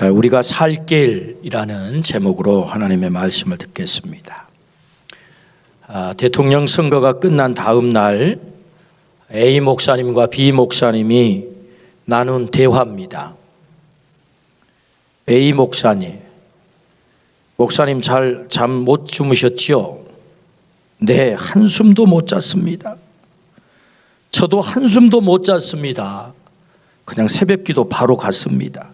우리가 살 길이라는 제목으로 하나님의 말씀을 듣겠습니다. 대통령 선거가 끝난 다음 날 A 목사님과 B 목사님이 나눈 대화입니다. A 목사님 잘 잠 못 주무셨지요? 네, 한숨도 못 잤습니다. 저도 한숨도 못 잤습니다. 그냥 새벽기도 바로 갔습니다.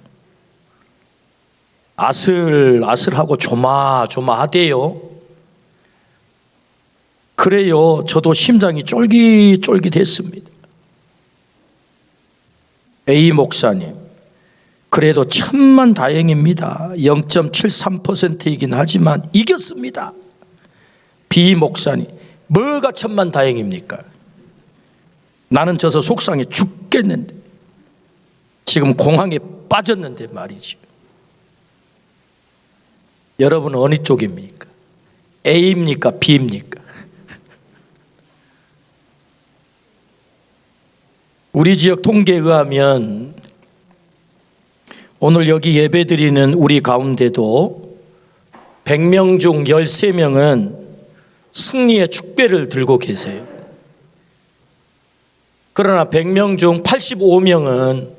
아슬아슬하고 조마조마하대요. 그래요, 저도 심장이 쫄깃쫄깃했습니다. A 목사님, 그래도 천만 다행입니다. 0.73%이긴 하지만 이겼습니다. B 목사님, 뭐가 천만 다행입니까? 나는 져서 속상해 죽겠는데, 지금 공황에 빠졌는데 말이죠. 여러분은 어느 쪽입니까? A입니까? B입니까? 우리 지역 통계에 의하면 오늘 여기 예배드리는 우리 가운데도 100명 중 13명은 승리의 축배를 들고 계세요. 그러나 100명 중 85명은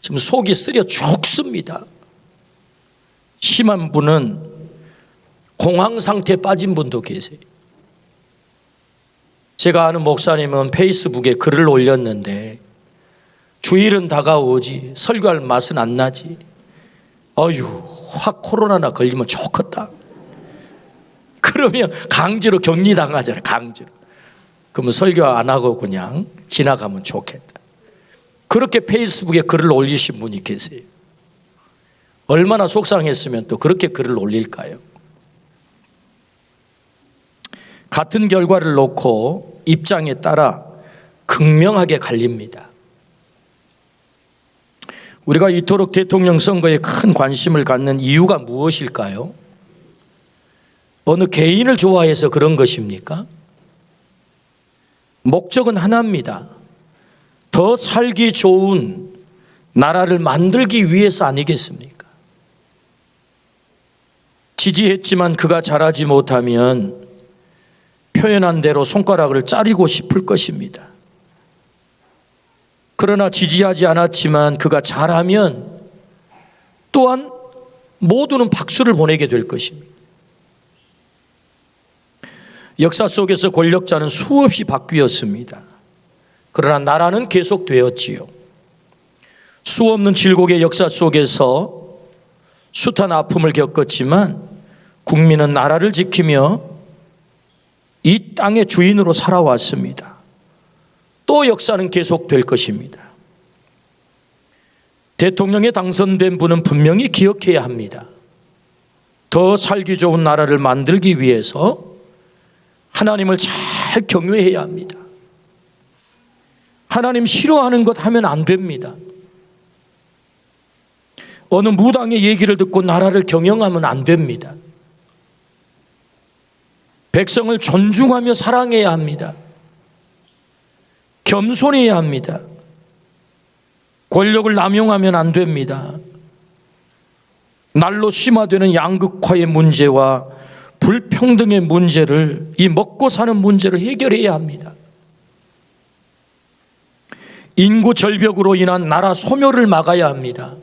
지금 속이 쓰려 죽습니다. 심한 분은 공황 상태에 빠진 분도 계세요. 제가 아는 목사님은 페이스북에 글을 올렸는데, 주일은 다가오지 설교할 맛은 안 나지. 확 코로나나 걸리면 좋겠다. 그러면 강제로 격리당하잖아요. 강제로. 그러면 설교 안 하고 그냥 지나가면 좋겠다. 그렇게 페이스북에 글을 올리신 분이 계세요. 얼마나 속상했으면 또 그렇게 글을 올릴까요? 같은 결과를 놓고 입장에 따라 극명하게 갈립니다. 우리가 이토록 대통령 선거에 큰 관심을 갖는 이유가 무엇일까요? 어느 개인을 좋아해서 그런 것입니까? 목적은 하나입니다. 더 살기 좋은 나라를 만들기 위해서 아니겠습니까? 지지했지만 그가 잘하지 못하면 표현한 대로 손가락을 자르고 싶을 것입니다. 그러나 지지하지 않았지만 그가 잘하면 또한 모두는 박수를 보내게 될 것입니다. 역사 속에서 권력자는 수없이 바뀌었습니다. 그러나 나라는 계속되었지요. 수없는 질곡의 역사 속에서 숱한 아픔을 겪었지만 국민은 나라를 지키며 이 땅의 주인으로 살아왔습니다. 또 역사는 계속될 것입니다. 대통령에 당선된 분은 분명히 기억해야 합니다. 더 살기 좋은 나라를 만들기 위해서 하나님을 잘 경외해야 합니다. 하나님 싫어하는 것 하면 안 됩니다. 어느 무당의 얘기를 듣고 나라를 경영하면 안 됩니다. 백성을 존중하며 사랑해야 합니다. 겸손해야 합니다. 권력을 남용하면 안 됩니다. 날로 심화되는 양극화의 문제와 불평등의 문제를, 이 먹고 사는 문제를 해결해야 합니다. 인구 절벽으로 인한 나라 소멸을 막아야 합니다.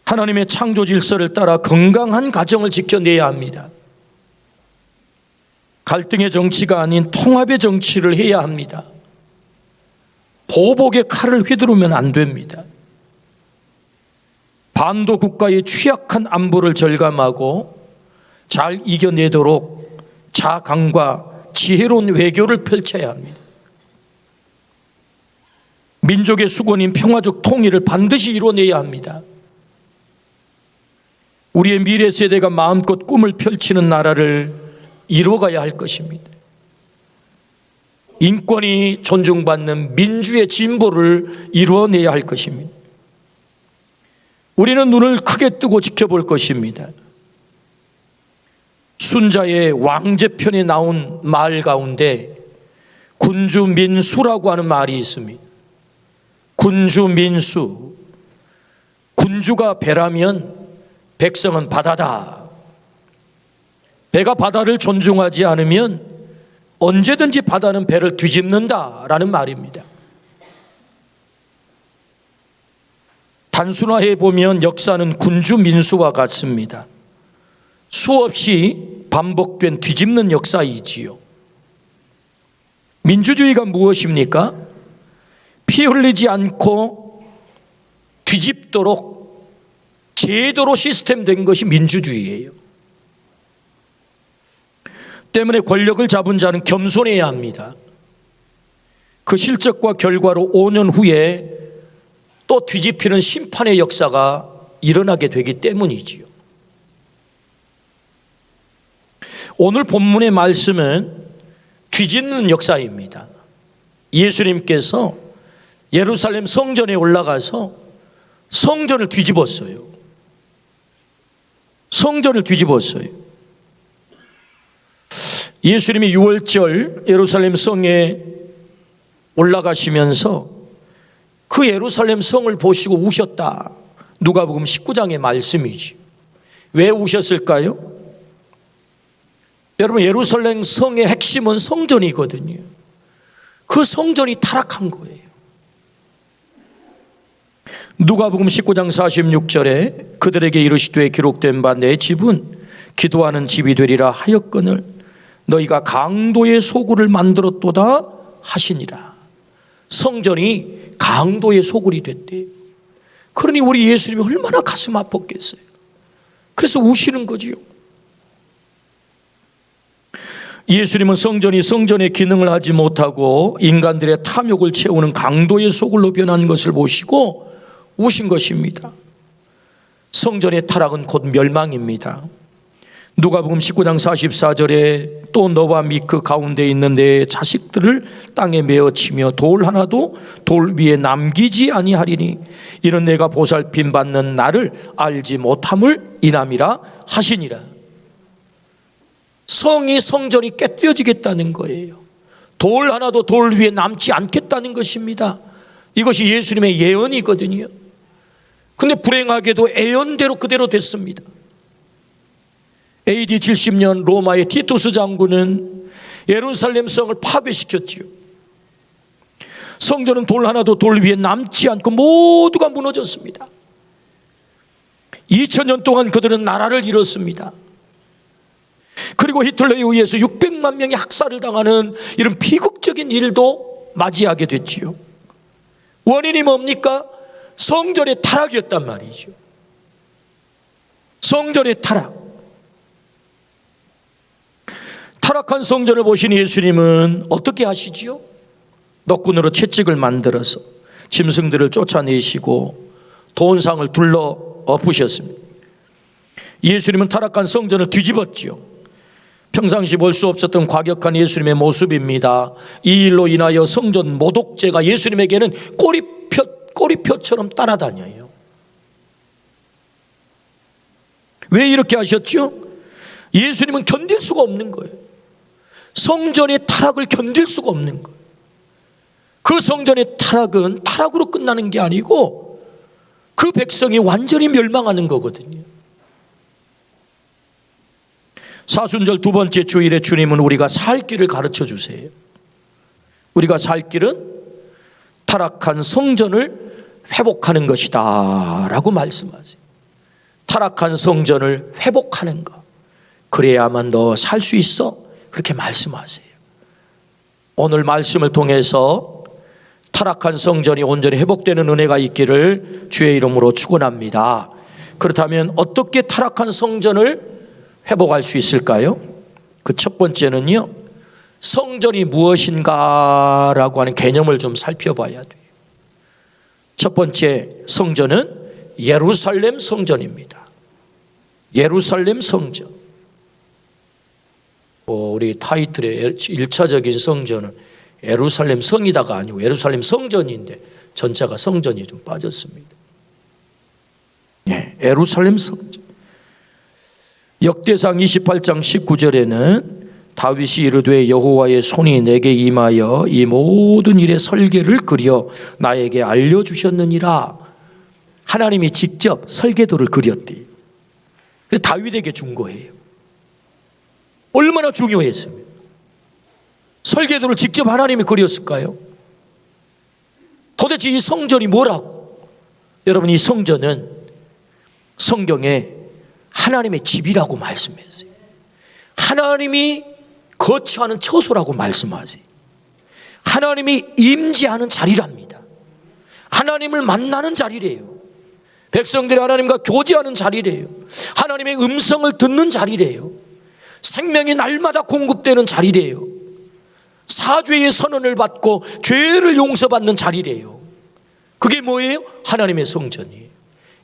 하나님의 창조 질서를 따라 건강한 가정을 지켜내야 합니다. 갈등의 정치가 아닌 통합의 정치를 해야 합니다. 보복의 칼을 휘두르면 안 됩니다. 반도 국가의 취약한 안보를 절감하고 잘 이겨내도록 자강과 지혜로운 외교를 펼쳐야 합니다. 민족의 수건인 평화적 통일을 반드시 이뤄내야 합니다. 우리의 미래 세대가 마음껏 꿈을 펼치는 나라를 이루어가야 할 것입니다. 인권이 존중받는 민주의 진보를 이루어내야 할 것입니다. 우리는 눈을 크게 뜨고 지켜볼 것입니다. 순자의 왕제편에 나온 말 가운데 군주민수라고 하는 말이 있습니다. 군주민수, 군주가 배라면 백성은 바다다. 배가 바다를 존중하지 않으면 언제든지 바다는 배를 뒤집는다라는 말입니다. 단순화해 보면 역사는 군주 민수와 같습니다. 수없이 반복된 뒤집는 역사이지요. 민주주의가 무엇입니까? 피 흘리지 않고 뒤집도록 제도로 시스템된 것이 민주주의예요. 때문에 권력을 잡은 자는 겸손해야 합니다. 그 실적과 결과로 5년 후에 또 뒤집히는 심판의 역사가 일어나게 되기 때문이지요. 오늘 본문의 말씀은 뒤집는 역사입니다. 예수님께서 예루살렘 성전에 올라가서 성전을 뒤집었어요. 성전을 뒤집었어요. 예수님이 6월절 예루살렘 성에 올라가시면서 그 예루살렘 성을 보시고 우셨다. 누가복음 19장의 말씀이지. 왜 우셨을까요? 여러분, 예루살렘 성의 핵심은 성전이거든요. 그 성전이 타락한 거예요. 누가복음 19장 46절에 그들에게 이르시되 기록된 바 내 집은 기도하는 집이 되리라 하였거늘 너희가 강도의 소굴을 만들었도다 하시니라. 성전이 강도의 소굴이 됐대요. 그러니 우리 예수님이 얼마나 가슴 아팠겠어요. 그래서 우시는 거지요. 예수님은 성전이 성전의 기능을 하지 못하고 인간들의 탐욕을 채우는 강도의 소굴로 변한 것을 보시고 우신 것입니다. 성전의 타락은 곧 멸망입니다. 누가복음 19장 44절에 또 너와 미크 가운데 있는 내 자식들을 땅에 메어치며 돌 하나도 돌 위에 남기지 아니하리니 이는 내가 보살핌 받는 나를 알지 못함을 인함이라 하시니라. 성전이 깨뜨려지겠다는 거예요. 돌 하나도 돌 위에 남지 않겠다는 것입니다. 이것이 예수님의 예언이거든요. 근데 불행하게도 예언대로 그대로 됐습니다. AD 70년 로마의 티투스 장군은 예루살렘 성을 파괴시켰지요. 성전은 돌 하나도 돌 위에 남지 않고 모두가 무너졌습니다. 2000년 동안 그들은 나라를 잃었습니다. 그리고 히틀러에 의해서 600만 명이 학살을 당하는 이런 비극적인 일도 맞이하게 됐지요. 원인이 뭡니까? 성전의 타락이었단 말이죠. 성전의 타락. 타락한 성전을 보신 예수님은 어떻게 하시지요? 넋군으로 채찍을 만들어서 짐승들을 쫓아내시고 돈상을 둘러 엎으셨습니다. 예수님은 타락한 성전을 뒤집었지요. 평상시 볼 수 없었던 과격한 예수님의 모습입니다. 이 일로 인하여 성전 모독죄가 예수님에게는 꼬리표처럼 따라다녀요. 왜 이렇게 하셨죠? 예수님은 견딜 수가 없는 거예요. 성전의 타락을 견딜 수가 없는 거예요. 그 성전의 타락은 타락으로 끝나는 게 아니고 그 백성이 완전히 멸망하는 거거든요. 사순절 두 번째 주일에 주님은 우리가 살 길을 가르쳐 주세요. 우리가 살 길은 타락한 성전을 회복하는 것이다 라고 말씀하세요. 타락한 성전을 회복하는 것, 그래야만 너 살 수 있어, 그렇게 말씀하세요. 오늘 말씀을 통해서 타락한 성전이 온전히 회복되는 은혜가 있기를 주의 이름으로 축원합니다. 그렇다면 어떻게 타락한 성전을 회복할 수 있을까요? 그 첫 번째는요, 성전이 무엇인가라고 하는 개념을 좀 살펴봐야 돼요. 첫 번째 성전은 예루살렘 성전입니다. 예루살렘 성전. 우리 타이틀의 1차적인 성전은 예루살렘 성이다가 아니고 예루살렘 성전인데 전체가 성전이 좀 빠졌습니다. 네, 예루살렘 성전. 역대상 28장 19절에는 다윗이 이르되 여호와의 손이 내게 임하여 이 모든 일의 설계를 그려 나에게 알려주셨느니라. 하나님이 직접 설계도를 그렸대요. 그래서 다윗에게 준 거예요. 얼마나 중요했습니까? 설계도를 직접 하나님이 그렸을까요? 도대체 이 성전이 뭐라고? 여러분, 이 성전은 성경에 하나님의 집이라고 말씀했어요. 하나님이 거처하는 처소라고 말씀하세요. 하나님이 임재하는 자리랍니다. 하나님을 만나는 자리래요. 백성들이 하나님과 교제하는 자리래요. 하나님의 음성을 듣는 자리래요. 생명이 날마다 공급되는 자리래요. 사죄의 선언을 받고 죄를 용서받는 자리래요. 그게 뭐예요? 하나님의 성전이에요.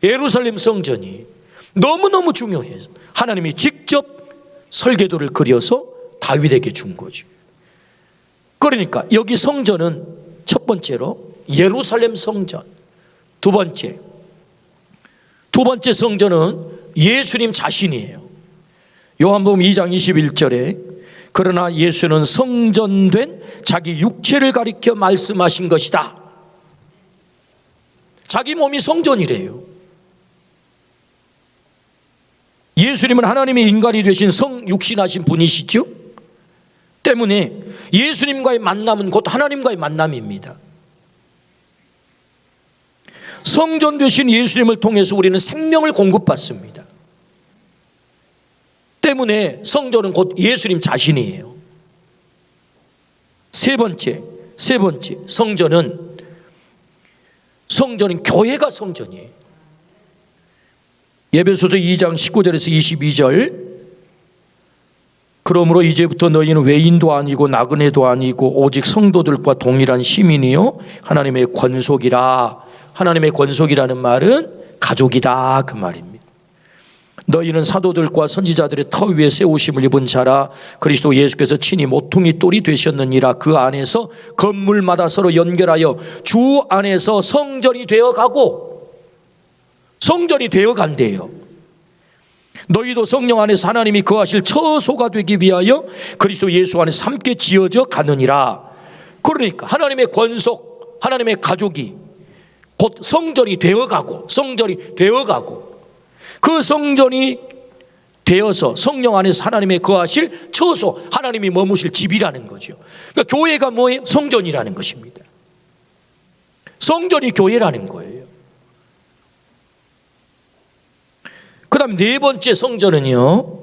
예루살렘 성전이 너무너무 중요해요. 하나님이 직접 설계도를 그려서 다윗에게 준 거죠. 그러니까 여기 성전은 첫 번째로 예루살렘 성전, 두 번째 성전은 예수님 자신이에요. 요한복음 2장 21절에 그러나 예수는 성전된 자기 육체를 가리켜 말씀하신 것이다. 자기 몸이 성전이래요. 예수님은 하나님의 인간이 되신 성육신하신 분이시죠. 때문에 예수님과의 만남은 곧 하나님과의 만남입니다. 성전 되신 예수님을 통해서 우리는 생명을 공급받습니다. 때문에 성전은 곧 예수님 자신이에요. 세 번째 성전은 교회가 성전이에요. 에베소서 2장 19절에서 22절 그러므로 이제부터 너희는 외인도 아니고 나그네도 아니고 오직 성도들과 동일한 시민이요 하나님의 권속이라. 하나님의 권속이라는 말은 가족이다 그 말입니다. 너희는 사도들과 선지자들의 터 위에 세우심을 입은 자라. 그리스도 예수께서 친히 모퉁이 돌이 되셨느니라. 그 안에서 건물마다 서로 연결하여 주 안에서 성전이 되어가고, 성전이 되어간대요. 너희도 성령 안에서 하나님이 거하실 처소가 되기 위하여 그리스도 예수 안에서 함께 지어져 가느니라. 그러니까 하나님의 권속, 하나님의 가족이 곧 성전이 되어가고, 그 성전이 되어서 성령 안에서 하나님의 거하실 처소, 하나님이 머무실 집이라는 거죠. 그러니까 교회가 뭐예요? 성전이라는 것입니다. 성전이 교회라는 거예요. 그 다음 네 번째 성전은요,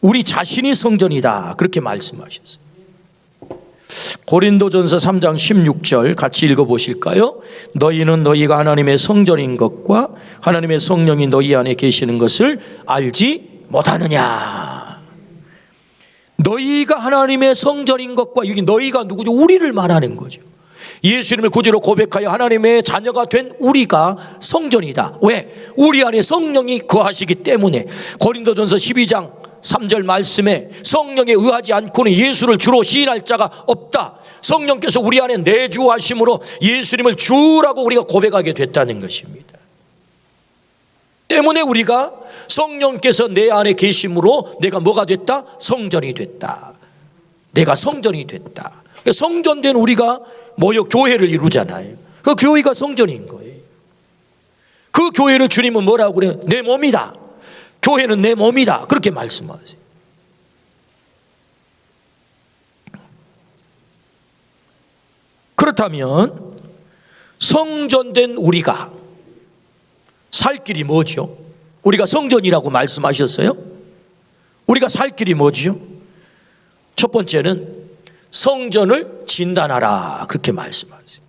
우리 자신이 성전이다 그렇게 말씀하셨어요. 고린도전서 3장 16절 같이 읽어보실까요? 너희는 너희가 하나님의 성전인 것과 하나님의 성령이 너희 안에 계시는 것을 알지 못하느냐. 너희가 하나님의 성전인 것과, 여기 너희가 누구죠? 우리를 말하는 거죠. 예수님을 구주로 고백하여 하나님의 자녀가 된 우리가 성전이다. 왜? 우리 안에 성령이 거하시기 때문에. 고린도전서 12장 3절 말씀에 성령에 의하지 않고는 예수를 주로 시인할 자가 없다. 성령께서 우리 안에 내주하심으로 예수님을 주라고 우리가 고백하게 됐다는 것입니다. 때문에 우리가 성령께서 내 안에 계심으로 내가 뭐가 됐다? 성전이 됐다. 내가 성전이 됐다. 성전된 우리가 모여 교회를 이루잖아요. 그 교회가 성전인 거예요. 그 교회를 주님은 뭐라고 그래요? 내 몸이다. 교회는 내 몸이다. 그렇게 말씀하세요. 그렇다면 성전된 우리가 살 길이 뭐죠? 우리가 성전이라고 말씀하셨어요? 우리가 살 길이 뭐죠? 첫 번째는 성전을 진단하라 그렇게 말씀하세요.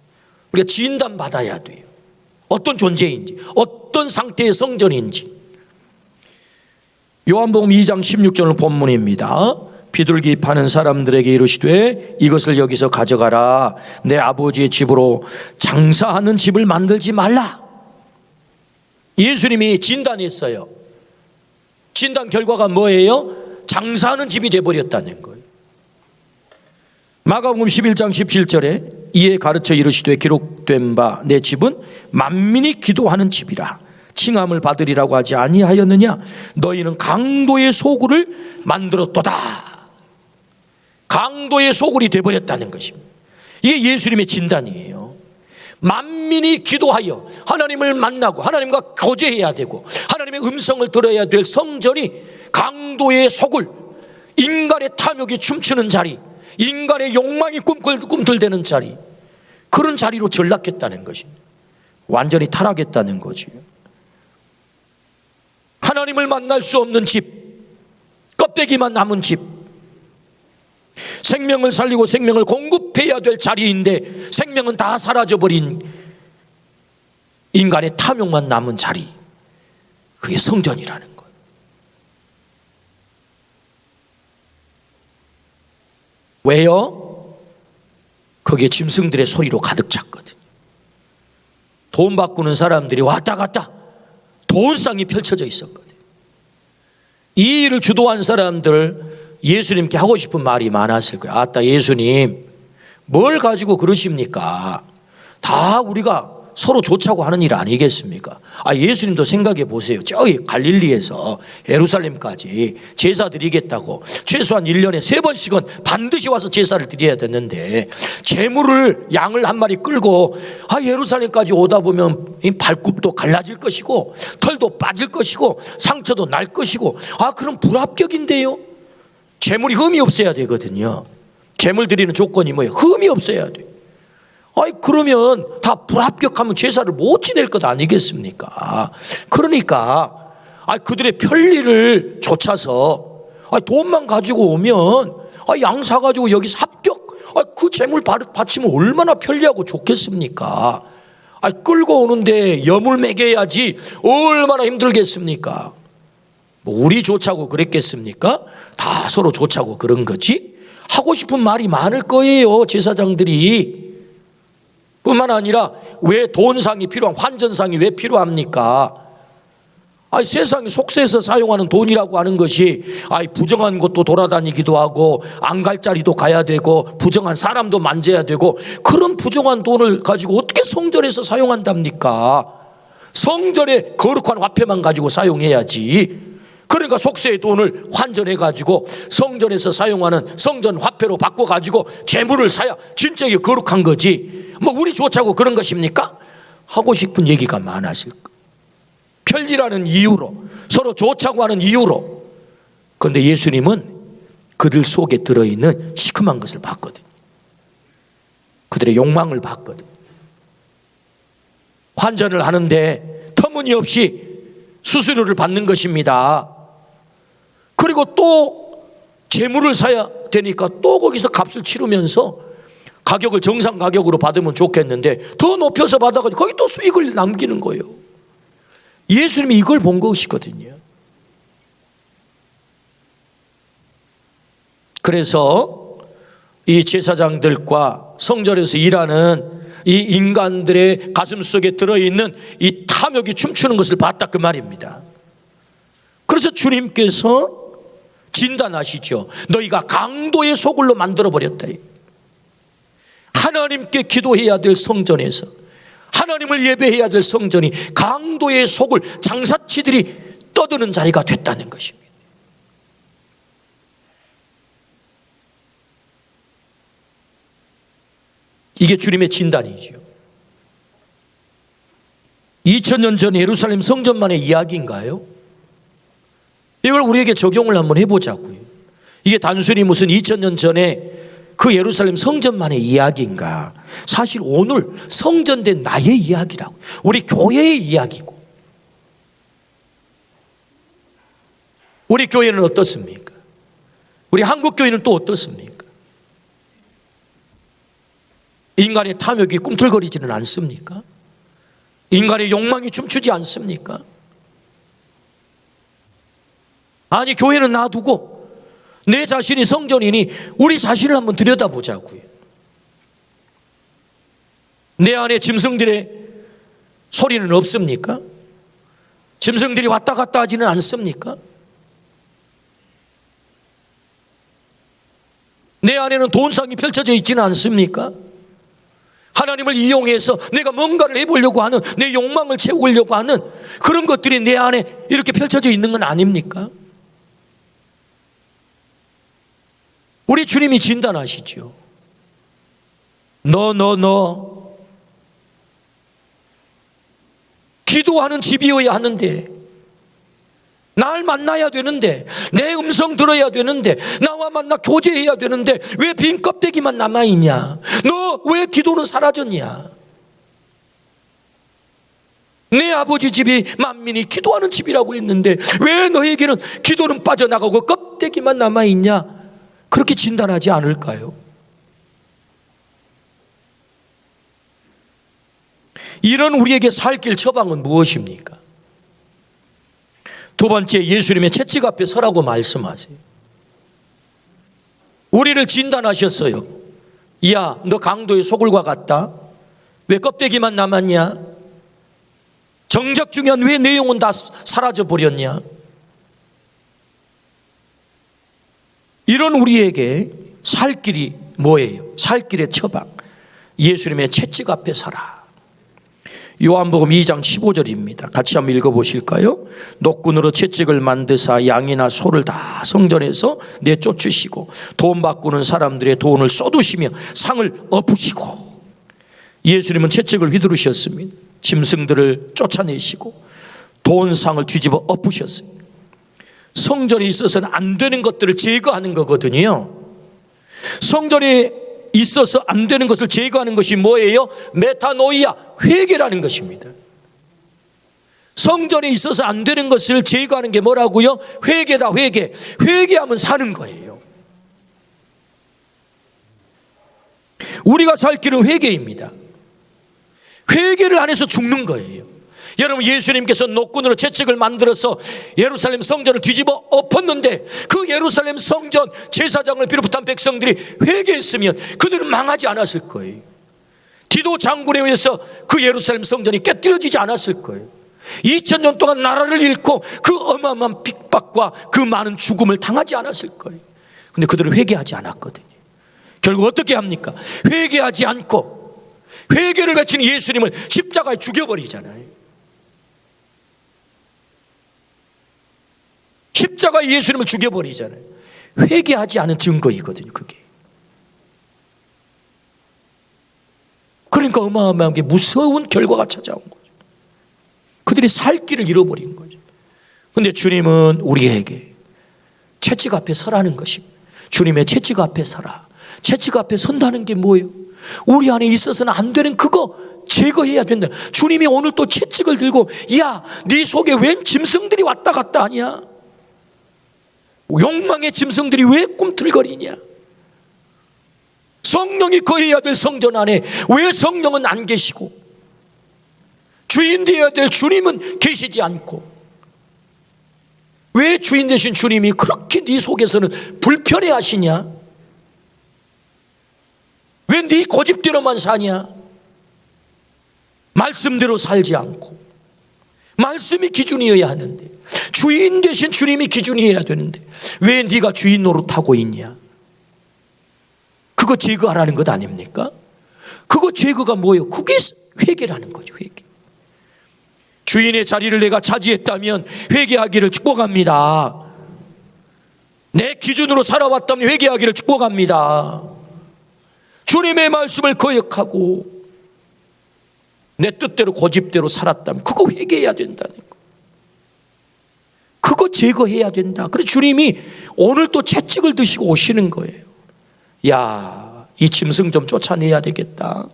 우리가 진단받아야 돼요. 어떤 존재인지, 어떤 상태의 성전인지. 요한복음 2장 16절 본문입니다. 비둘기 파는 사람들에게 이르시되 이것을 여기서 가져가라. 내 아버지의 집으로 장사하는 집을 만들지 말라. 예수님이 진단했어요. 진단 결과가 뭐예요? 장사하는 집이 되어버렸다는 거예요. 마가복음 11장 17절에 이에 가르쳐 이르시되 기록된 바 내 집은 만민이 기도하는 집이라. 칭함을 받으리라고 하지 아니하였느냐. 너희는 강도의 소굴을 만들었도다. 강도의 소굴이 되어버렸다는 것입니다. 이게 예수님의 진단이에요. 만민이 기도하여 하나님을 만나고 하나님과 교제해야 되고 하나님의 음성을 들어야 될 성전이 강도의 속을, 인간의 탐욕이 춤추는 자리, 인간의 욕망이 꿈틀대는 자리, 그런 자리로 전락했다는 것입니다. 완전히 타락했다는 거죠. 하나님을 만날 수 없는 집, 껍데기만 남은 집, 생명을 살리고 생명을 공급해야 될 자리인데 생명은 다 사라져버린 인간의 탐욕만 남은 자리, 그게 성전이라는 거예요. 왜요? 거기에 짐승들의 소리로 가득 찼거든요. 돈 바꾸는 사람들이 왔다 갔다 돈상이 펼쳐져 있었거든요. 이 일을 주도한 사람들, 예수님께 하고 싶은 말이 많았을 거예요. 아따, 예수님 뭘 가지고 그러십니까? 다 우리가 서로 좋자고 하는 일 아니겠습니까? 예수님도 생각해 보세요. 저기 갈릴리에서 예루살렘까지 제사 드리겠다고 최소한 1년에 3번씩은 반드시 와서 제사를 드려야 됐는데, 제물을 양을 한 마리 끌고 예루살렘까지 오다 보면 발굽도 갈라질 것이고 털도 빠질 것이고 상처도 날 것이고, 그럼 불합격인데요. 제물이 흠이 없어야 되거든요. 제물 드리는 조건이 뭐예요? 흠이 없어야 돼요. 그러면 다 불합격하면 제사를 못 지낼 것 아니겠습니까? 그러니까 그들의 편리를 좇아서 돈만 가지고 오면 양 사가지고 여기서 합격, 그 제물 바치면 얼마나 편리하고 좋겠습니까? 끌고 오는데 여물 먹여야지 얼마나 힘들겠습니까? 뭐 우리 좋자고 그랬겠습니까? 다 서로 좋자고 그런 거지. 하고 싶은 말이 많을 거예요, 제사장들이. 뿐만 아니라 왜 돈상이 필요한, 환전상이 왜 필요합니까? 세상에 속세에서 사용하는 돈이라고 하는 것이 부정한 것도 돌아다니기도 하고 안 갈 자리도 가야 되고 부정한 사람도 만져야 되고, 그런 부정한 돈을 가지고 어떻게 성전에서 사용한답니까? 성전에 거룩한 화폐만 가지고 사용해야지. 그러니까 속세의 돈을 환전해가지고 성전에서 사용하는 성전 화폐로 바꿔가지고 재물을 사야 진짜 이게 거룩한 거지. 뭐 우리 좋자고 그런 것입니까? 하고 싶은 얘기가 많았을 거예요. 편리라는 이유로, 서로 좋자고 하는 이유로. 그런데 예수님은 그들 속에 들어있는 시큼한 것을 봤거든요. 그들의 욕망을 봤거든요. 환전을 하는데 터무니없이 수수료를 받는 것입니다. 그리고 또 재물을 사야 되니까 또 거기서 값을 치르면서 가격을 정상 가격으로 받으면 좋겠는데 더 높여서 받아가지고 거기 또 수익을 남기는 거예요. 예수님이 이걸 본 것이거든요. 그래서 이 제사장들과 성전에서 일하는 이 인간들의 가슴 속에 들어있는 이 탐욕이 춤추는 것을 봤다, 그 말입니다. 그래서 주님께서 진단하시죠. 너희가 강도의 소굴로 만들어버렸다. 하나님께 기도해야 될 성전에서, 하나님을 예배해야 될 성전이 강도의 소굴, 장사치들이 떠드는 자리가 됐다는 것입니다. 이게 주님의 진단이죠. 2000년 전 예루살렘 성전만의 이야기인가요? 이걸 우리에게 적용을 한번 해보자고요. 이게 단순히 무슨 2000년 전에 그 예루살렘 성전만의 이야기인가? 사실 오늘 성전된 나의 이야기라고, 우리 교회의 이야기고. 우리 교회는 어떻습니까? 우리 한국 교회는 또 어떻습니까? 인간의 탐욕이 꿈틀거리지는 않습니까? 인간의 욕망이 춤추지 않습니까? 아니, 교회는 놔두고 내 자신이 성전이니 우리 자신을 한번 들여다보자고요. 내 안에 짐승들의 소리는 없습니까? 짐승들이 왔다 갔다 하지는 않습니까? 내 안에는 돈상이 펼쳐져 있지는 않습니까? 하나님을 이용해서 내가 뭔가를 해보려고 하는, 내 욕망을 채우려고 하는 그런 것들이 내 안에 이렇게 펼쳐져 있는 건 아닙니까? 우리 주님이 진단하시죠. 너 기도하는 집이어야 하는데, 날 만나야 되는데, 내 음성 들어야 되는데, 나와 만나 교제해야 되는데 왜 빈 껍데기만 남아있냐? 너 왜 기도는 사라졌냐? 내 아버지 집이 만민이 기도하는 집이라고 했는데 왜 너에게는 기도는 빠져나가고 껍데기만 남아있냐? 그렇게 진단하지 않을까요? 이런 우리에게 살 길 처방은 무엇입니까? 두 번째, 예수님의 채찍 앞에 서라고 말씀하세요. 우리를 진단하셨어요. 야, 너 강도의 소굴과 같다. 왜 껍데기만 남았냐? 정작 중요한 왜 내용은 다 사라져 버렸냐? 이런 우리에게 살 길이 뭐예요? 살 길의 처방, 예수님의 채찍 앞에 서라. 요한복음 2장 15절입니다. 같이 한번 읽어보실까요? 노끈으로 채찍을 만드사 양이나 소를 다 성전에서 내쫓으시고 돈 바꾸는 사람들의 돈을 쏟으시며 상을 엎으시고, 예수님은 채찍을 휘두르셨습니다. 짐승들을 쫓아내시고 돈상을 뒤집어 엎으셨어요. 성전에 있어서는 안 되는 것들을 제거하는 거거든요. 성전에 있어서 안 되는 것을 제거하는 것이 뭐예요? 메타노이아, 회개라는 것입니다. 성전에 있어서 안 되는 것을 제거하는 게 뭐라고요? 회개다, 회개. 회개하면 사는 거예요. 우리가 살 길은 회개입니다. 회개를 안 해서 죽는 거예요. 여러분, 예수님께서 노끈으로 채찍을 만들어서 예루살렘 성전을 뒤집어 엎었는데 그 예루살렘 성전 제사장을 비롯한 백성들이 회개했으면 그들은 망하지 않았을 거예요. 디도 장군에 의해서 그 예루살렘 성전이 깨뜨려지지 않았을 거예요. 2000년 동안 나라를 잃고 그 어마어마한 핍박과 그 많은 죽음을 당하지 않았을 거예요. 근데 그들은 회개하지 않았거든요. 결국 어떻게 합니까? 회개하지 않고 회개를 외치는 예수님을 십자가에 죽여버리잖아요. 십자가에 예수님을 죽여버리잖아요. 회개하지 않은 증거이거든요, 그게. 그러니까 어마어마하게 무서운 결과가 찾아온 거죠. 그들이 살 길을 잃어버린 거죠. 그런데 주님은 우리에게 채찍 앞에 서라는 것입니다. 주님의 채찍 앞에 서라. 채찍 앞에 선다는 게 뭐예요? 우리 안에 있어서는 안 되는 그거 제거해야 된다. 주님이 오늘 또 채찍을 들고, 야, 네 속에 웬 짐승들이 왔다 갔다 하냐? 욕망의 짐승들이 왜 꿈틀거리냐? 성령이 거해야 될 성전 안에 왜 성령은 안 계시고 주인 되어야 될 주님은 계시지 않고, 왜 주인 되신 주님이 그렇게 네 속에서는 불편해 하시냐? 왜 네 고집대로만 사냐? 말씀대로 살지 않고, 말씀이 기준이어야 하는데, 주인 되신 주님이 기준이어야 되는데 왜 네가 주인 노릇하고 있냐? 그거 제거하라는 것 아닙니까? 그거 제거가 뭐예요? 그게 회개라는 거죠. 회개. 주인의 자리를 내가 차지했다면 회개하기를 축복합니다. 내 기준으로 살아왔다면 회개하기를 축복합니다. 주님의 말씀을 거역하고 내 뜻대로 고집대로 살았다면 그거 회개해야 된다는 거. 그거 제거해야 된다. 그래서 주님이 오늘 또 채찍을 드시고 오시는 거예요. 야, 이 짐승 좀 쫓아내야 되겠다.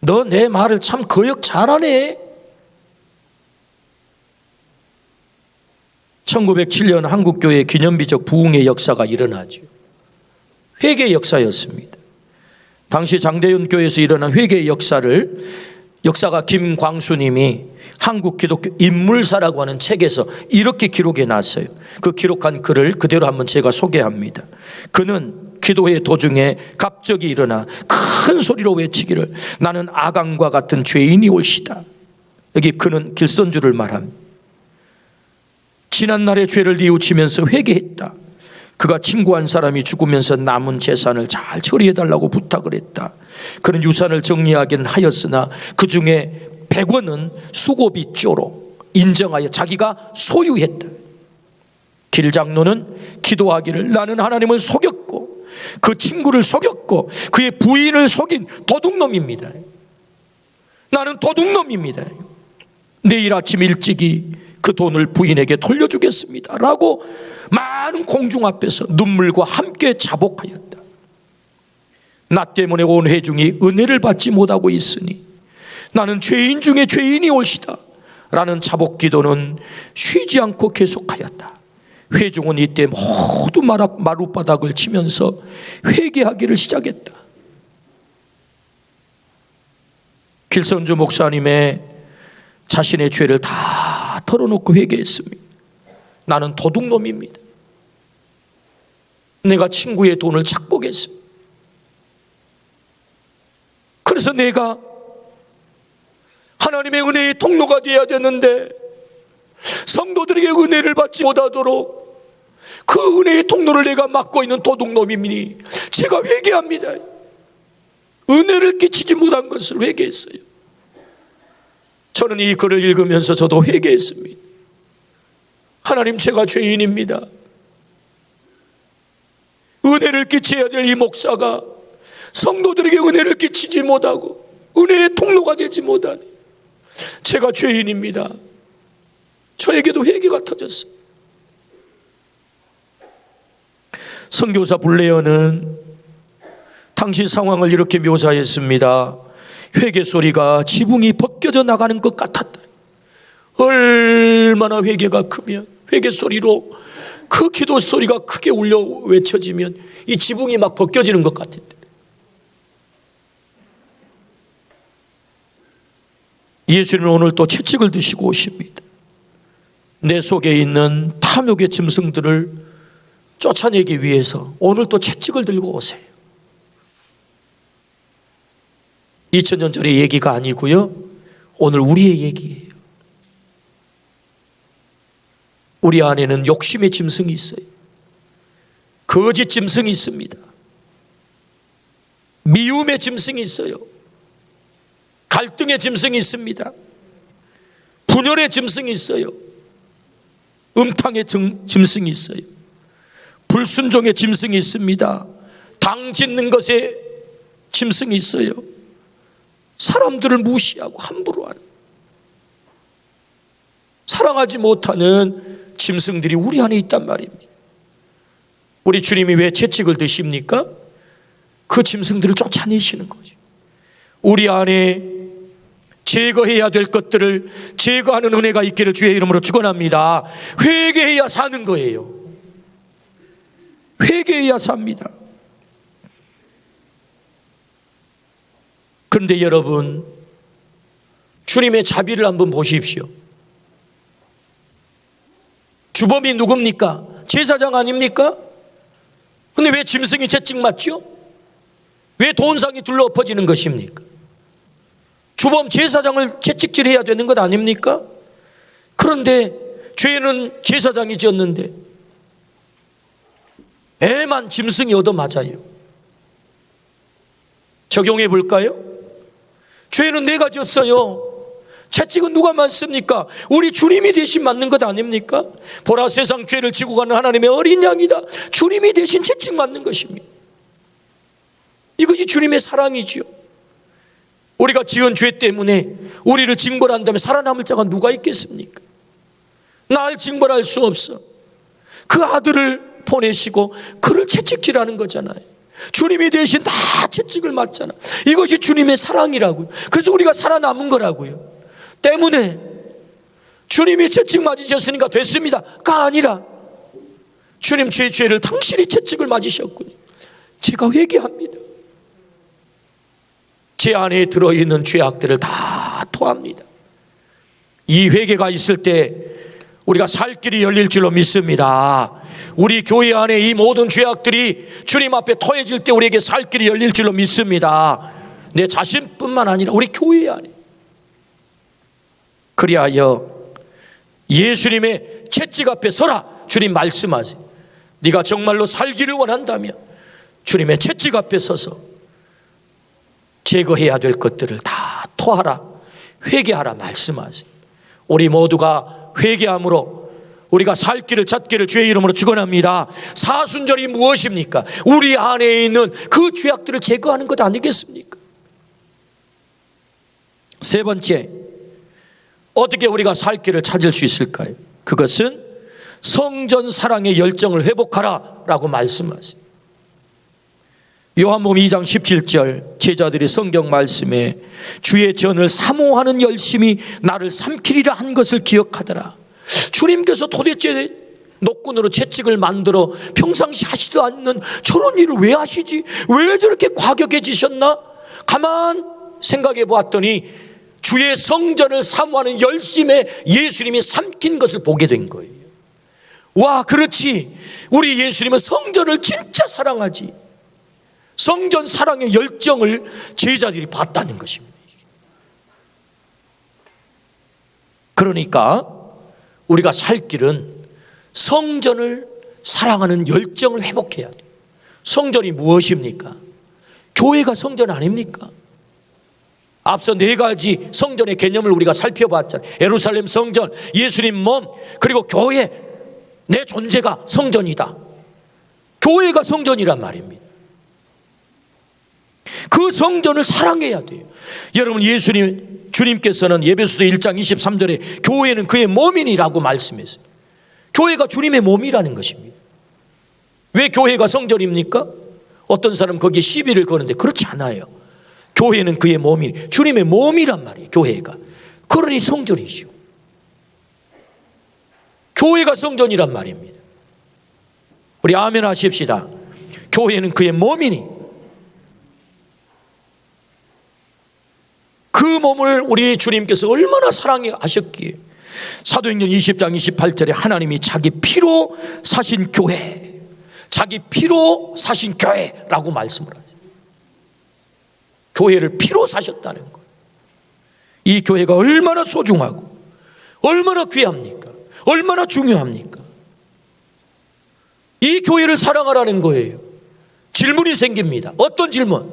너 내 말을 참 거역 잘하네. 1907년 한국교회 기념비적 부흥의 역사가 일어나죠. 회개의 역사였습니다. 당시 장대현 교회에서 일어난 회개의 역사가 김광수님이 한국 기독교 인물사라고 하는 책에서 이렇게 기록해 놨어요. 그 기록한 글을 그대로 한번 제가 소개합니다. 그는 기도의 도중에 갑자기 일어나 큰 소리로 외치기를, 나는 아간과 같은 죄인이 올시다. 여기 그는 길선주를 말합니다. 지난날의 죄를 뉘우치면서 회개했다. 그가 친구한 사람이 죽으면서 남은 재산을 잘 처리해달라고 부탁을 했다. 그는 유산을 정리하긴 하였으나 그 중에 100원은 수고비조로 인정하여 자기가 소유했다. 길장로는 기도하기를, 나는 하나님을 속였고 그 친구를 속였고 그의 부인을 속인 도둑놈입니다. 나는 도둑놈입니다. 내일 아침 일찍이 그 돈을 부인에게 돌려주겠습니다 라고 많은 공중 앞에서 눈물과 함께 자복하였다. 나 때문에 온 회중이 은혜를 받지 못하고 있으니 나는 죄인 중에 죄인이 올시다 라는 자복 기도는 쉬지 않고 계속하였다. 회중은 이때 모두 마룻바닥을 치면서 회개하기를 시작했다. 길선주 목사님의 자신의 죄를 다 털어놓고 회개했습니다. 나는 도둑놈입니다. 내가 친구의 돈을 착복했습니다. 그래서 내가 하나님의 은혜의 통로가 되어야 되는데 성도들에게 은혜를 받지 못하도록 그 은혜의 통로를 내가 막고 있는 도둑놈이니 제가 회개합니다. 은혜를 끼치지 못한 것을 회개했어요. 저는 이 글을 읽으면서 저도 회개했습니다. 하나님, 제가 죄인입니다. 은혜를 끼쳐야 될 이 목사가 성도들에게 은혜를 끼치지 못하고 은혜의 통로가 되지 못하니 제가 죄인입니다. 저에게도 회개가 터졌어요. 선교사 블레어는 당시 상황을 이렇게 묘사했습니다. 회개 소리가 지붕이 벗겨져 나가는 것 같았다. 얼마나 회개가 크면 회개 소리로 그 기도 소리가 크게 울려 외쳐지면 이 지붕이 막 벗겨지는 것 같았다. 예수님은 오늘 또 채찍을 드시고 오십니다. 내 속에 있는 탐욕의 짐승들을 쫓아내기 위해서 오늘 또 채찍을 들고 오세요. 2000년 전의 얘기가 아니고요, 오늘 우리의 얘기예요. 우리 안에는 욕심의 짐승이 있어요. 거짓 짐승이 있습니다. 미움의 짐승이 있어요. 갈등의 짐승이 있습니다. 분열의 짐승이 있어요. 음탕의 짐승이 있어요. 불순종의 짐승이 있습니다. 당 짓는 것에 짐승이 있어요. 사람들을 무시하고 함부로 하는, 사랑하지 못하는 짐승들이 우리 안에 있단 말입니다. 우리 주님이 왜 채찍을 드십니까? 그 짐승들을 쫓아내시는 거죠. 우리 안에 제거해야 될 것들을 제거하는 은혜가 있기를 주의 이름으로 축원합니다. 회개해야 사는 거예요. 회개해야 삽니다. 그런데 여러분, 주님의 자비를 한번 보십시오. 주범이 누굽니까? 제사장 아닙니까? 근데 왜 짐승이 채찍 맞죠? 왜 돈상이 둘러 엎어지는 것입니까? 주범 제사장을 채찍질해야 되는 것 아닙니까? 그런데 죄는 제사장이 지었는데 애만 짐승이 얻어맞아요. 적용해 볼까요? 죄는 내가 지었어요. 채찍은 누가 맞습니까? 우리 주님이 대신 맞는 것 아닙니까? 보라, 세상 죄를 지고 가는 하나님의 어린 양이다. 주님이 대신 채찍 맞는 것입니다. 이것이 주님의 사랑이지요. 우리가 지은 죄 때문에 우리를 징벌한다면 살아남을 자가 누가 있겠습니까? 날 징벌할 수 없어. 그 아들을 보내시고 그를 채찍질하는 거잖아요. 주님이 대신 다 채찍을 맞잖아. 이것이 주님의 사랑이라고요. 그래서 우리가 살아남은 거라고요. 때문에 주님이 채찍 맞으셨으니까 됐습니다가 아니라 주님, 제 죄를 당신이 채찍을 맞으셨군요. 제가 회개합니다. 제 안에 들어있는 죄악들을 다 토합니다. 이 회개가 있을 때 우리가 살 길이 열릴 줄로 믿습니다. 우리 교회 안에 이 모든 죄악들이 주님 앞에 토해질 때 우리에게 살 길이 열릴 줄로 믿습니다. 내 자신뿐만 아니라 우리 교회 안에. 그리하여 예수님의 채찍 앞에 서라. 주님 말씀하세요. 네가 정말로 살기를 원한다면 주님의 채찍 앞에 서서 제거해야 될 것들을 다 토하라, 회개하라 말씀하세요. 우리 모두가 회개함으로 우리가 살 길을 찾기를 주의 이름으로 축원합니다. 사순절이 무엇입니까? 우리 안에 있는 그 죄악들을 제거하는 것 아니겠습니까? 세 번째, 어떻게 우리가 살 길을 찾을 수 있을까요? 그것은 성전 사랑의 열정을 회복하라 라고 말씀하세요. 요한복음 2장 17절, 제자들이 성경 말씀에 주의 전을 사모하는 열심이 나를 삼키리라 한 것을 기억하더라. 주님께서 도대체 노끈으로 채찍을 만들어 평상시 하시도 않는 저런 일을 왜 하시지? 왜 저렇게 과격해지셨나? 가만 생각해 보았더니 주의 성전을 사모하는 열심에 예수님이 삼킨 것을 보게 된 거예요. 와, 그렇지. 우리 예수님은 성전을 진짜 사랑하지. 성전 사랑의 열정을 제자들이 봤다는 것입니다. 그러니까 우리가 살 길은 성전을 사랑하는 열정을 회복해야 돼요. 성전이 무엇입니까? 교회가 성전 아닙니까? 앞서 4가지 성전의 개념을 우리가 살펴봤잖아요. 예루살렘 성전, 예수님 몸, 그리고 교회, 내 존재가 성전이다. 교회가 성전이란 말입니다. 그 성전을 사랑해야 돼요. 여러분, 주님께서는 에베소서 1장 23절에 교회는 그의 몸이니라고 말씀했어요. 교회가 주님의 몸이라는 것입니다. 왜 교회가 성전입니까? 어떤 사람은 거기에 시비를 거는데 그렇지 않아요. 교회는 그의 몸이, 주님의 몸이란 말이에요. 교회가. 그러니 성전이죠. 교회가 성전이란 말입니다. 우리 아멘 하십시다. 교회는 그의 몸이니 그 몸을 우리 주님께서 얼마나 사랑하셨기에 사도행전 20장 28절에 하나님이 자기 피로 사신 교회, 자기 피로 사신 교회라고 말씀을 하죠. 교회를 피로 사셨다는 거예요. 이 교회가 얼마나 소중하고 얼마나 귀합니까? 얼마나 중요합니까? 이 교회를 사랑하라는 거예요. 질문이 생깁니다. 어떤 질문?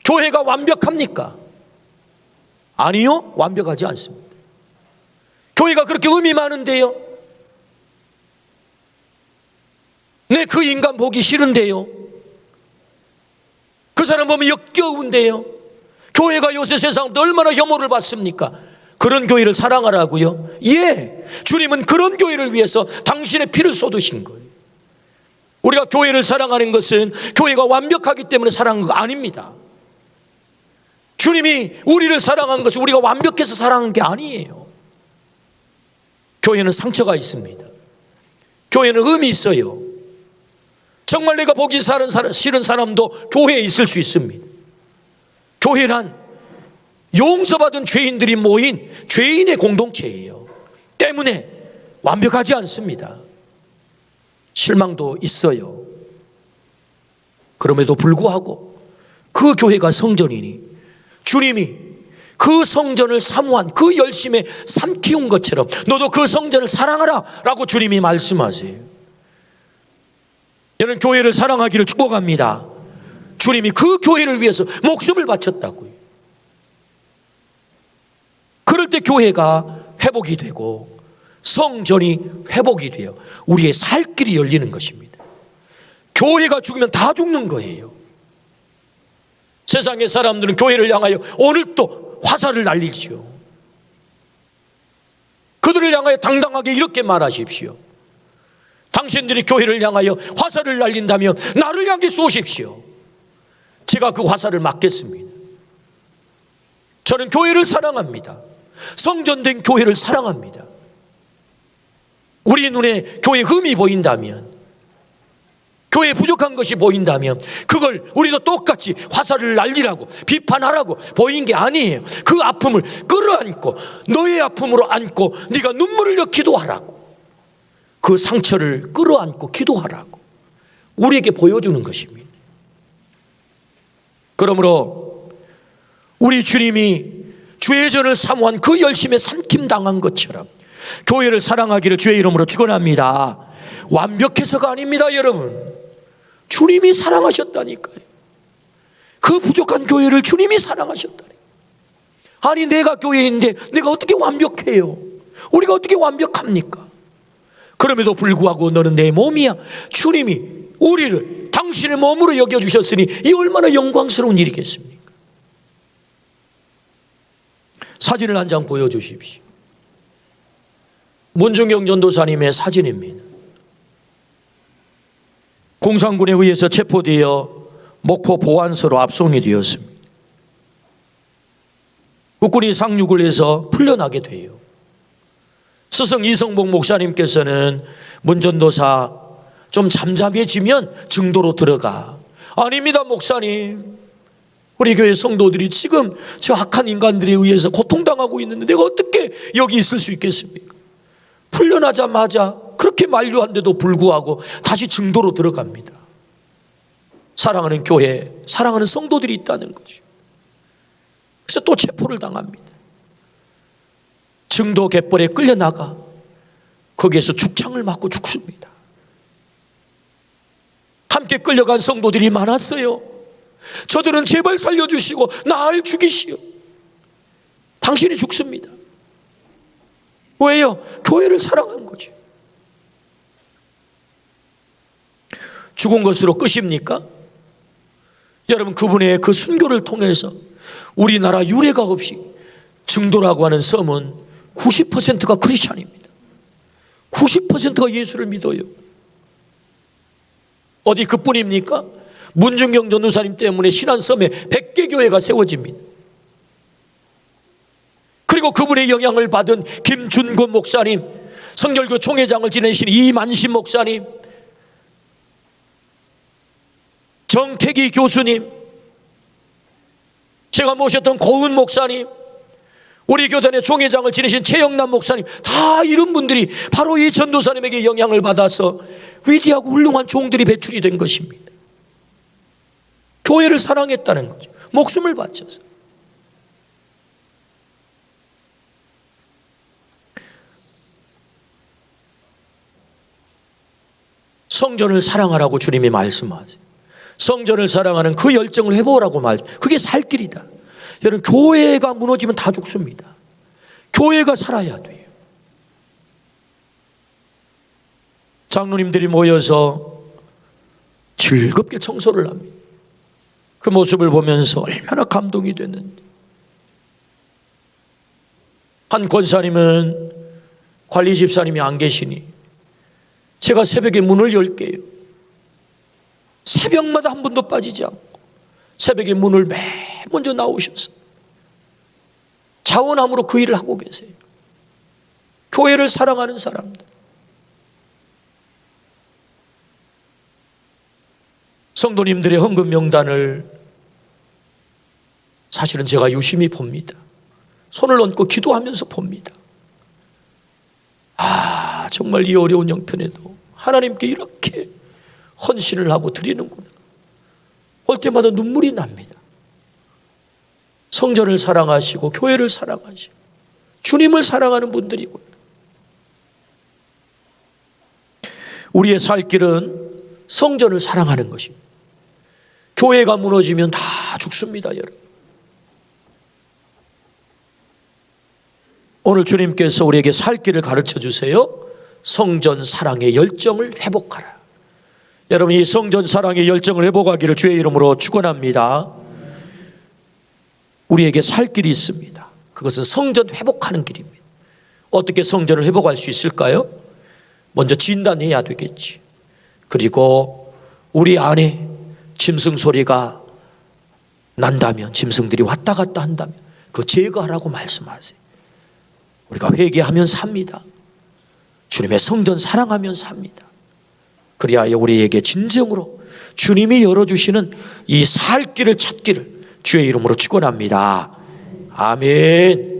교회가 완벽합니까? 아니요, 완벽하지 않습니다. 교회가 그렇게 의미 많은데요. 네, 그 인간 보기 싫은데요. 그 사람 보면 역겨운데요. 교회가 요새 세상도 얼마나 혐오를 받습니까? 그런 교회를 사랑하라고요? 예, 주님은 그런 교회를 위해서 당신의 피를 쏟으신 거예요. 우리가 교회를 사랑하는 것은 교회가 완벽하기 때문에 사랑한 거 아닙니다. 주님이 우리를 사랑한 것은 우리가 완벽해서 사랑한 게 아니에요. 교회는 상처가 있습니다. 교회는 의미 있어요. 정말 내가 보기 싫은 사람도 교회에 있을 수 있습니다. 교회란 용서받은 죄인들이 모인 죄인의 공동체예요. 때문에 완벽하지 않습니다. 실망도 있어요. 그럼에도 불구하고 그 교회가 성전이니 주님이 그 성전을 사모한 그 열심에 삼키운 것처럼 너도 그 성전을 사랑하라 라고 주님이 말씀하세요. 저는 교회를 사랑하기를 축복합니다. 주님이 그 교회를 위해서 목숨을 바쳤다고요. 그럴 때 교회가 회복이 되고 성전이 회복이 되어 우리의 살 길이 열리는 것입니다. 교회가 죽으면 다 죽는 거예요. 세상의 사람들은 교회를 향하여 오늘 또 화살을 날리지요. 그들을 향하여 당당하게 이렇게 말하십시오. 당신들이 교회를 향하여 화살을 날린다면 나를 향해 쏘십시오. 제가 그 화살을 막겠습니다. 저는 교회를 사랑합니다. 성전된 교회를 사랑합니다. 우리 눈에 교회 흠이 보인다면, 교회에 부족한 것이 보인다면 그걸 우리도 똑같이 화살을 날리라고 비판하라고 보인 게 아니에요. 그 아픔을 끌어안고 너의 아픔으로 안고 네가 눈물을 흘려 기도하라고, 그 상처를 끌어안고 기도하라고 우리에게 보여주는 것입니다. 그러므로 우리 주님이 주의 전을 사모한 그 열심에 삼킴당한 것처럼 교회를 사랑하기를 주의 이름으로 축원합니다. 완벽해서가 아닙니다, 여러분. 주님이 사랑하셨다니까요. 그 부족한 교회를 주님이 사랑하셨다니까요. 아니, 내가 교회인데 내가 어떻게 완벽해요? 우리가 어떻게 완벽합니까? 그럼에도 불구하고 너는 내 몸이야. 주님이 우리를 당신의 몸으로 여겨주셨으니 이 얼마나 영광스러운 일이겠습니까? 사진을 한 장 보여주십시오. 문중경 전도사님의 사진입니다. 공산군에 의해서 체포되어 목포 보안소로 압송이 되었습니다. 국군이 상륙을 해서 풀려나게 돼요. 스승 이성복 목사님께서는 문 전도사 좀 잠잠해지면 증도로 들어가. 아닙니다, 목사님. 우리 교회 성도들이 지금 저 악한 인간들에 의해서 고통당하고 있는데 내가 어떻게 여기 있을 수 있겠습니까? 풀려나자마자 그렇게 만류한데도 불구하고 다시 증도로 들어갑니다. 사랑하는 교회, 사랑하는 성도들이 있다는 거죠. 그래서 또 체포를 당합니다. 증도 갯벌에 끌려나가 거기에서 죽창을 맞고 죽습니다. 함께 끌려간 성도들이 많았어요. 저들은 제발 살려주시고 날 죽이시오. 당신이 죽습니다. 왜요? 교회를 사랑한 거죠. 죽은 것으로 끝입니까? 여러분, 그분의 그 순교를 통해서 우리나라 유례가 없이 증도라고 하는 섬은 90%가 크리스찬입니다. 90%가 예수를 믿어요. 어디 그뿐입니까? 문중경 전도사님 때문에 신안섬에 100개 교회가 세워집니다. 그리고 그분의 영향을 받은 김준권 목사님, 성결교 총회장을 지내신 이만신 목사님, 정태기 교수님, 제가 모셨던 고은 목사님, 우리 교단의 총회장을 지내신 최영남 목사님, 다 이런 분들이 바로 이 전도사님에게 영향을 받아서 위대하고 훌륭한 종들이 배출이 된 것입니다. 교회를 사랑했다는 거죠. 목숨을 바쳐서. 성전을 사랑하라고 주님이 말씀하세요. 성전을 사랑하는 그 열정을 회복하라고 말씀하세요. 그게 살 길이다. 여러분, 교회가 무너지면 다 죽습니다. 교회가 살아야 돼요. 장로님들이 모여서 즐겁게 청소를 합니다. 그 모습을 보면서 얼마나 감동이 됐는지. 한 권사님은 관리 집사님이 안 계시니 제가 새벽에 문을 열게요. 새벽마다 한 번도 빠지지 않고 새벽에 문을 맨 먼저 나오셔서 자원함으로 그 일을 하고 계세요. 교회를 사랑하는 사람들. 성도님들의 헌금 명단을 사실은 제가 유심히 봅니다. 손을 얹고 기도하면서 봅니다. 정말 이 어려운 형편에도 하나님께 이렇게 헌신을 하고 드리는구나. 볼 때마다 눈물이 납니다. 성전을 사랑하시고 교회를 사랑하시고 주님을 사랑하는 분들이구나. 우리의 살 길은 성전을 사랑하는 것입니다. 교회가 무너지면 다 죽습니다, 여러분. 오늘 주님께서 우리에게 살 길을 가르쳐 주세요. 성전 사랑의 열정을 회복하라. 여러분, 이 성전 사랑의 열정을 회복하기를 주의 이름으로 축원합니다. 우리에게 살 길이 있습니다. 그것은 성전 회복하는 길입니다. 어떻게 성전을 회복할 수 있을까요? 먼저 진단해야 되겠지. 그리고 우리 안에 짐승 소리가 난다면, 짐승들이 왔다 갔다 한다면 그거 제거하라고 말씀하세요. 우리가 회개하면 삽니다. 주님의 성전 사랑하면 삽니다. 그리하여 우리에게 진정으로 주님이 열어주시는 이 살 길을 찾기를 주의 이름으로 축원합니다. 아멘.